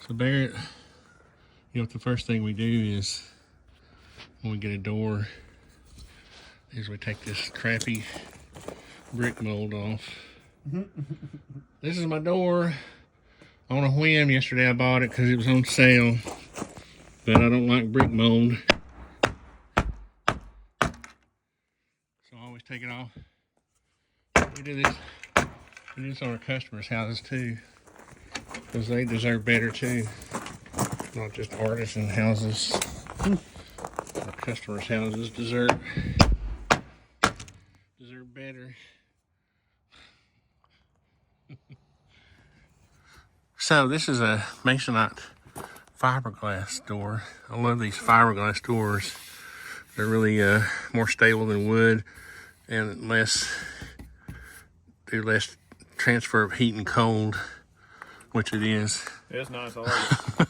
So Barrett, you know, the first thing we do is when we get a door is we take this crappy brick mold off. This is my door. On a whim yesterday I bought it because it was on sale, but I don't like brick mold, so I always take it off. We do this on our customers' houses too, because they deserve better too, not just artisan houses. Our customers' houses deserve better. So this is a Masonite fiberglass door. I love these fiberglass doors. They're really more stable than wood and do less transfer of heat and cold, which it is. Yeah, it's nice. I like it.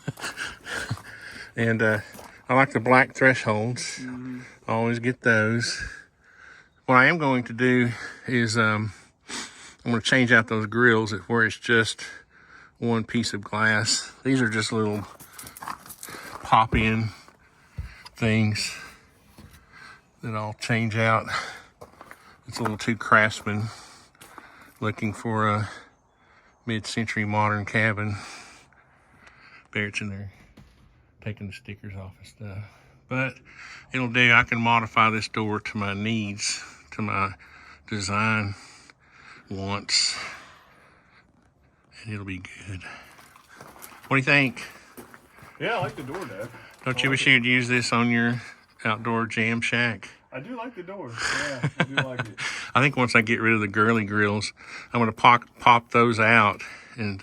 And I like the black thresholds. I always get those. What I am going to do is I'm going to change out those grills where it's just one piece of glass. These are just little pop-in things that I'll change out. It's a little too craftsman looking for a mid-century modern cabin. Barrett's in there taking the stickers off and stuff. But it'll do. I can modify this door to my needs, to my design wants, and it'll be good. What do you think? Yeah, I like the door, Dad. Don't you wish you'd use this on your outdoor jam shack? I do like the door. Yeah, I do like it. I think once I get rid of the girly grills, I'm going to pop those out and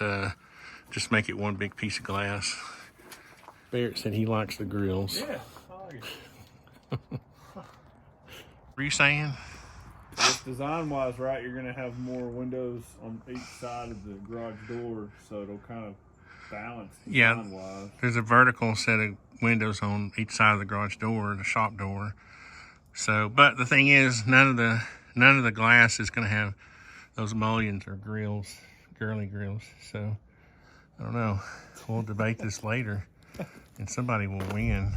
just make it one big piece of glass. Barrett said he likes the grills. Yeah, I like it. What were you saying? Just design-wise, right, you're going to have more windows on each side of the garage door, so it'll kind of balance design-wise. Yeah, there's a vertical set of windows on each side of the garage door, the shop door. So, but the thing is, none of the glass is going to have those mullions or grills, girly grills. So, I don't know. We'll debate this later, and somebody will win.